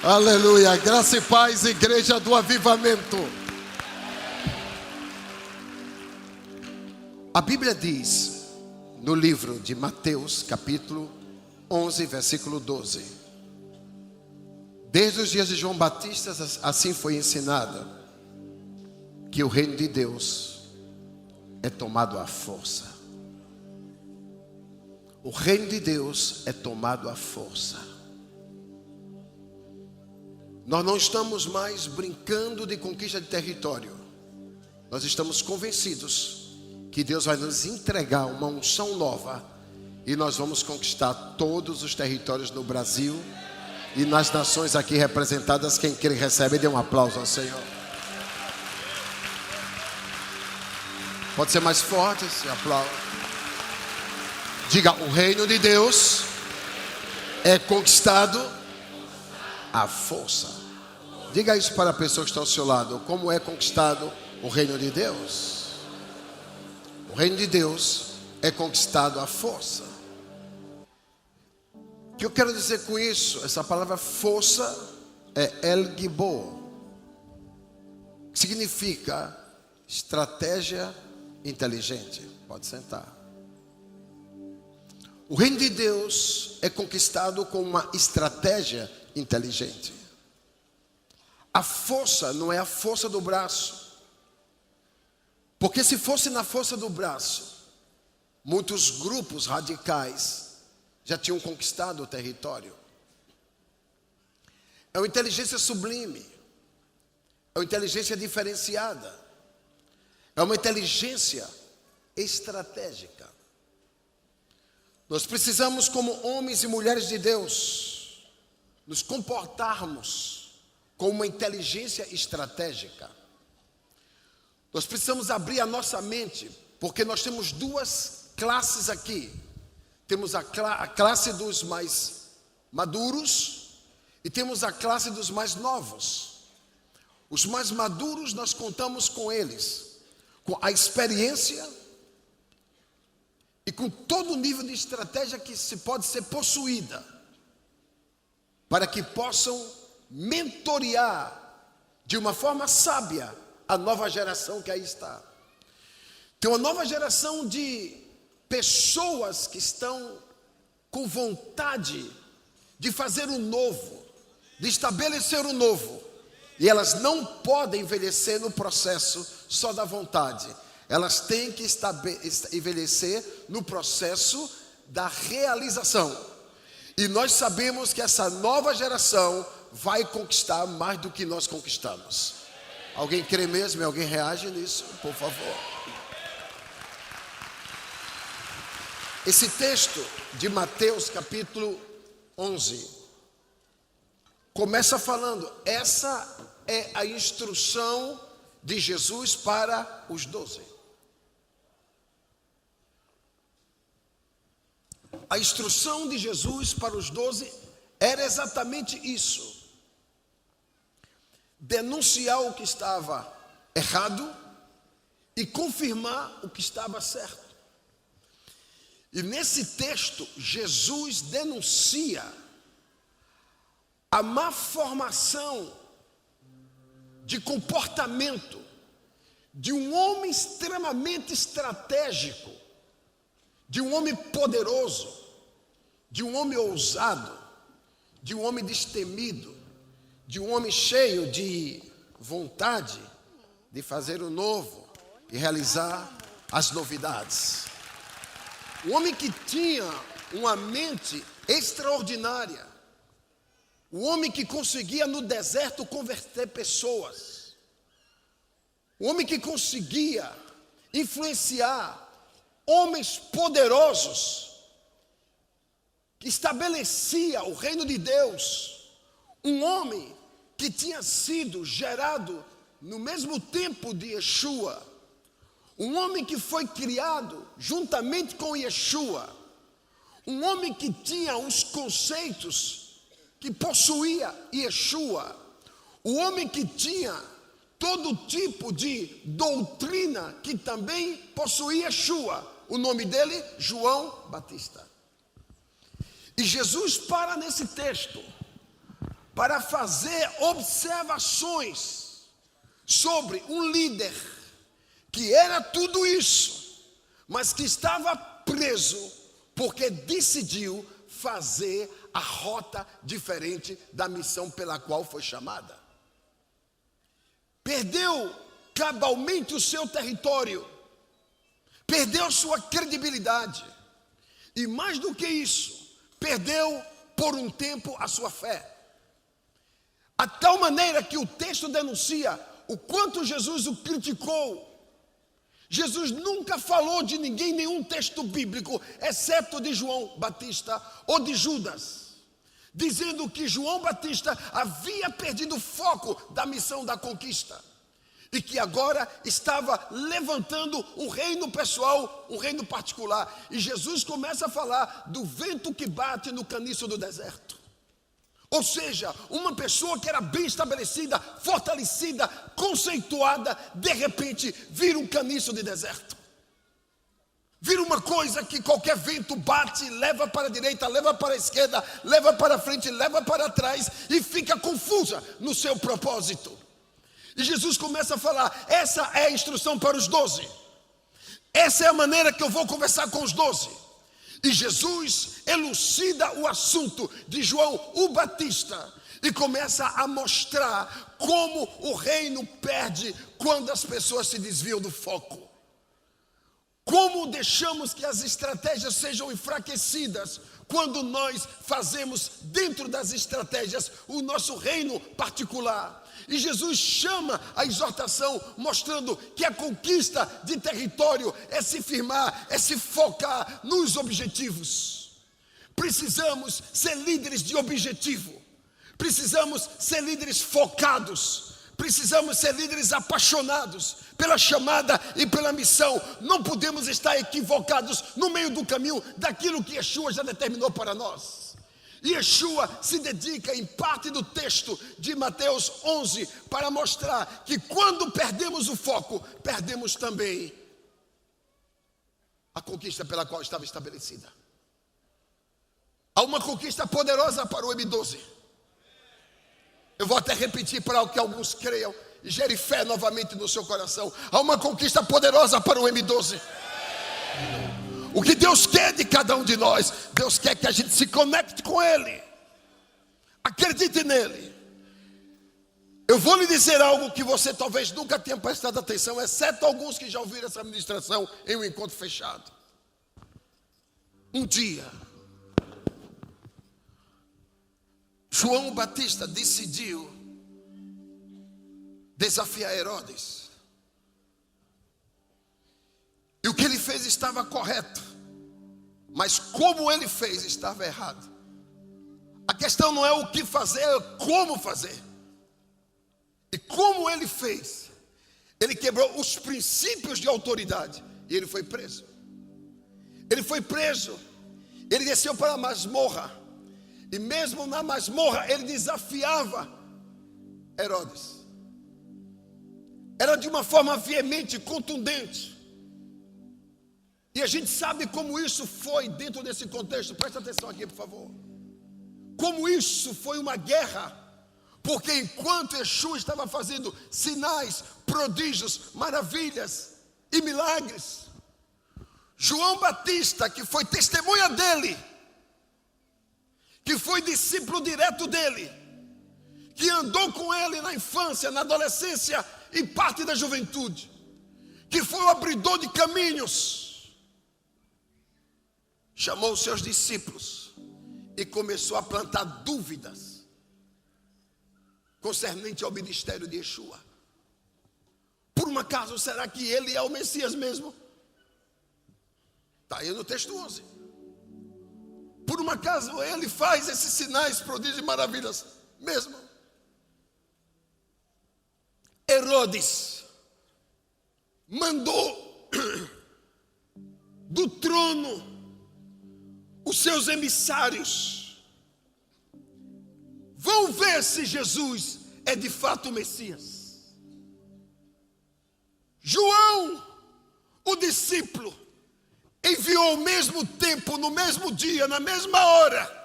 Aleluia, graça e paz, igreja do avivamento. A Bíblia diz, no livro de Mateus, capítulo 11, versículo 12: desde os dias de João Batista, assim foi ensinado, que o reino de Deus é tomado à força. O reino de Deus é tomado à força. Nós não estamos mais brincando de conquista de território. Nós estamos convencidos que Deus vai nos entregar uma unção nova e nós vamos conquistar todos os territórios no Brasil e nas nações aqui representadas. Quem crê recebe, dê um aplauso ao Senhor. Pode ser mais forte esse aplauso. Diga: o reino de Deus é conquistado à força. Diga isso para a pessoa que está ao seu lado. Como é conquistado o reino de Deus? O reino de Deus é conquistado à força. O que eu quero dizer com isso? Essa palavra força é El Gibor, que significa estratégia inteligente. Pode sentar. O reino de Deus é conquistado com uma estratégia inteligente. A força não é a força do braço, porque se fosse na força do braço, muitos grupos radicais já tinham conquistado o território. É uma inteligência sublime, é uma inteligência diferenciada, é uma inteligência estratégica. Nós precisamos, como homens e mulheres de Deus, nos comportarmos com uma inteligência estratégica. Nós precisamos abrir a nossa mente, porque nós temos duas classes aqui. Temos a classe dos mais maduros e temos a classe dos mais novos. Os mais maduros, nós contamos com eles, com a experiência e com todo o nível de estratégia que se pode ser possuída, para que possam mentorear de uma forma sábia a nova geração que aí está. Tem uma nova geração de pessoas que estão com vontade de fazer o novo, de estabelecer o novo, e elas não podem envelhecer no processo só da vontade. Elas têm que envelhecer no processo da realização. E nós sabemos que essa nova geração vai conquistar mais do que nós conquistamos. Alguém crê mesmo e alguém reage nisso, por favor? Esse texto de Mateus capítulo 11 começa falando: essa é a instrução de Jesus para os 12. A instrução de Jesus para os 12 era exatamente isso: denunciar o que estava errado e confirmar o que estava certo. E nesse texto, Jesus denuncia a má formação de comportamento de um homem extremamente estratégico, de um homem poderoso, de um homem ousado, de um homem destemido, de um homem cheio de vontade de fazer o novo e realizar as novidades. Um homem que tinha uma mente extraordinária. Um homem que conseguia no deserto converter pessoas. Um homem que conseguia influenciar homens poderosos, que estabelecia o reino de Deus. Um homem que tinha sido gerado no mesmo tempo de Yeshua. Um homem que foi criado juntamente com Yeshua. Um homem que tinha os conceitos que possuía Yeshua. Um homem que tinha todo tipo de doutrina que também possuía Yeshua. O nome dele, João Batista. E Jesus para nesse texto para fazer observações sobre um líder que era tudo isso, mas que estava preso porque decidiu fazer a rota diferente da missão pela qual foi chamada. Perdeu cabalmente o seu território, perdeu sua credibilidade e, mais do que isso, perdeu por um tempo a sua fé. A tal maneira que o texto denuncia o quanto Jesus o criticou. Jesus nunca falou de ninguém em nenhum texto bíblico, exceto de João Batista ou de Judas, dizendo que João Batista havia perdido o foco da missão da conquista e que agora estava levantando um reino pessoal, um reino particular. E Jesus começa a falar do vento que bate no caniço do deserto. Ou seja, uma pessoa que era bem estabelecida, fortalecida, conceituada, de repente vira um caniço de deserto. Vira uma coisa que qualquer vento bate, leva para a direita, leva para a esquerda, leva para a frente, leva para trás e fica confusa no seu propósito. E Jesus começa a falar: essa é a instrução para os 12. Essa é a maneira que eu vou conversar com os 12. E Jesus elucida o assunto de João o Batista e começa a mostrar como o reino perde quando as pessoas se desviam do foco. Como deixamos que as estratégias sejam enfraquecidas quando nós fazemos dentro das estratégias o nosso reino particular. E Jesus chama a exortação, mostrando que a conquista de território é se firmar, é se focar nos objetivos. Precisamos ser líderes de objetivo, precisamos ser líderes focados, precisamos ser líderes apaixonados pela chamada e pela missão. Não podemos estar equivocados no meio do caminho daquilo que Yeshua já determinou para nós. Yeshua se dedica em parte do texto de Mateus 11 para mostrar que quando perdemos o foco, perdemos também a conquista pela qual estava estabelecida. Há uma conquista poderosa para o M12. Eu vou até repetir para que alguns creiam e gere fé novamente no seu coração. Há uma conquista poderosa para o M12. O que Deus quer de cada um de nós? Deus quer que a gente se conecte com Ele, acredite nele. Eu vou lhe dizer algo que você talvez nunca tenha prestado atenção, exceto alguns que já ouviram essa ministração em um encontro fechado. Um dia, João Batista decidiu desafiar Herodes. E o que ele fez estava correto, mas como ele fez estava errado. A questão não é o que fazer, é como fazer. E como ele fez, ele quebrou os princípios de autoridade e ele foi preso. Ele foi preso, ele desceu para a masmorra, e mesmo na masmorra ele desafiava Herodes. Era de uma forma veemente, contundente. E a gente sabe como isso foi dentro desse contexto. Presta atenção aqui, por favor. Como isso foi uma guerra. Porque enquanto Yeshua estava fazendo sinais, prodígios, maravilhas e milagres, João Batista, que foi testemunha dele, que foi discípulo direto dele, que andou com ele na infância, na adolescência e parte da juventude, que foi o abridor de caminhos, chamou os seus discípulos e começou a plantar dúvidas concernente ao ministério de Yeshua. Por um acaso, será que ele é o Messias mesmo? Está aí no texto 11. Por um acaso, ele faz esses sinais, prodígios e maravilhas mesmo? Herodes mandou do trono os seus emissários. Vão ver se Jesus é de fato o Messias. João, o discípulo, enviou ao mesmo tempo, no mesmo dia, na mesma hora,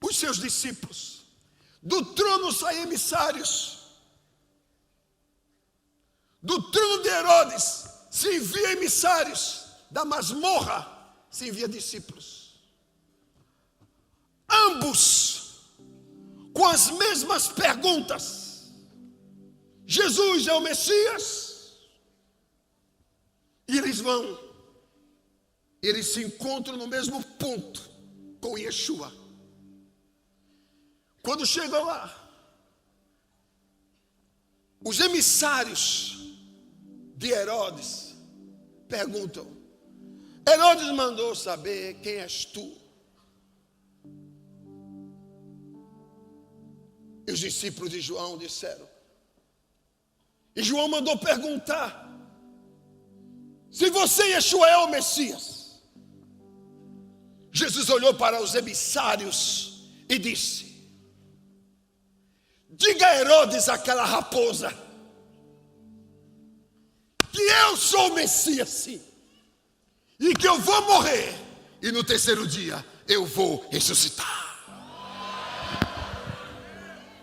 os seus discípulos. Do trono saem emissários. Do trono de Herodes se envia emissários. Da masmorra se envia discípulos. Ambos com as mesmas perguntas. Jesus é o Messias? E eles se encontram no mesmo ponto com Yeshua. Quando chegam lá, os emissários de Herodes perguntam: Herodes mandou saber quem és tu. E os discípulos de João disseram. E João mandou perguntar se você, Yeshua, é o Messias. Jesus olhou para os emissários e disse: diga a Herodes, aquela raposa, que eu sou o Messias, sim, e que eu vou morrer, e no terceiro dia eu vou ressuscitar.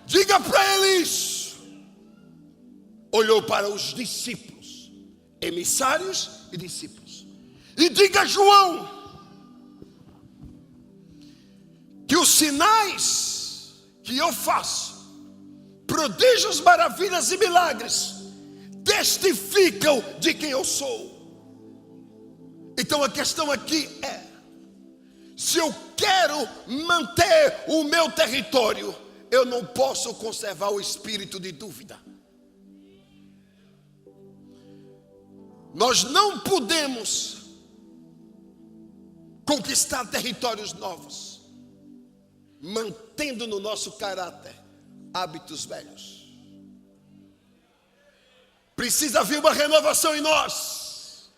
Diga para ele isso. Olhou para os discípulos, emissários e discípulos, e diga a João que os sinais que eu faço, prodígios, maravilhas e milagres, testificam de quem eu sou. Então a questão aqui é: se eu quero manter o meu território, eu não posso conservar o espírito de dúvida. Nós não podemos conquistar territórios novos mantendo no nosso caráter hábitos velhos. Precisa vir uma renovação em nós.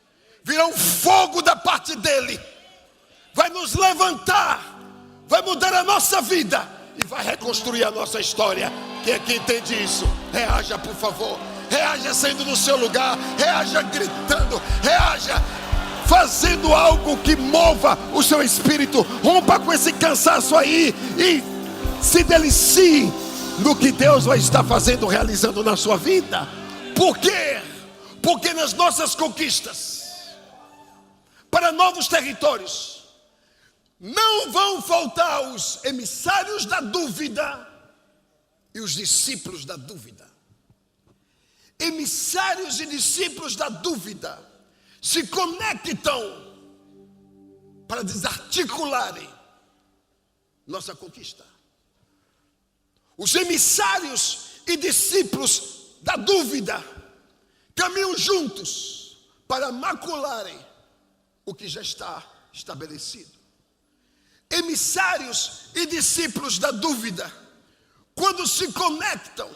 Virá um fogo da parte dele. Vai nos levantar, vai mudar a nossa vida e vai reconstruir a nossa história. Quem aqui entende isso? Reaja, por favor. Reaja saindo do seu lugar. Reaja gritando. Reaja fazendo algo que mova o seu espírito. Rompa com esse cansaço aí e se delicie no que Deus vai estar fazendo, realizando na sua vida. Por quê? Porque nas nossas conquistas para novos territórios não vão faltar os emissários da dúvida e os discípulos da dúvida. Emissários e discípulos da dúvida se conectam para desarticularem nossa conquista. Os emissários e discípulos da dúvida caminham juntos para macularem o que já está estabelecido. Emissários e discípulos da dúvida, quando se conectam,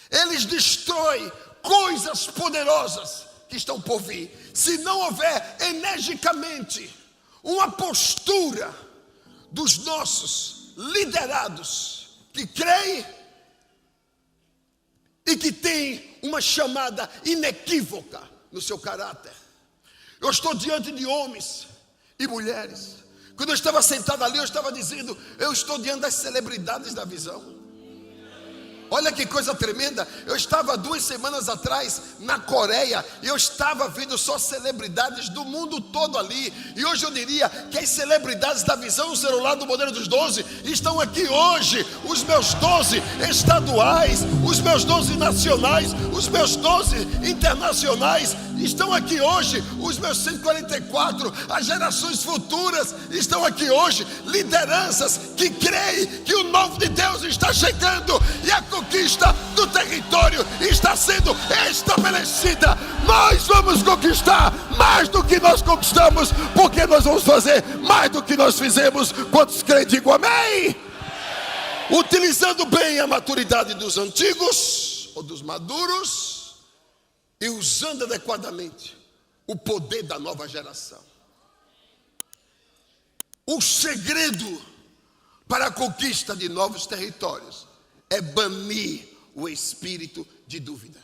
eles destroem coisas poderosas que estão por vir. Se não houver energicamente uma postura dos nossos liderados que creem e que têm uma chamada inequívoca no seu caráter. Eu estou diante de homens e mulheres. Quando eu estava sentado ali, eu estava dizendo: eu estou diante das celebridades da visão. Olha que coisa tremenda. Eu estava 2 semanas atrás na Coreia e eu estava vendo só celebridades do mundo todo ali. E hoje eu diria que as celebridades da visão, o celular do modelo dos 12, estão aqui hoje. Os meus 12 estaduais, os meus 12 nacionais, os meus 12 internacionais estão aqui hoje. Os meus 144, as gerações futuras estão aqui hoje. Lideranças que creem que o novo de Deus está chegando e a conquista do território está sendo estabelecida. Nós vamos conquistar mais do que nós conquistamos, porque nós vamos fazer mais do que nós fizemos. Quantos creem, digam amém. Utilizando bem a maturidade dos antigos ou dos maduros e usando adequadamente o poder da nova geração. O segredo para a conquista de novos territórios é banir o espírito de dúvida.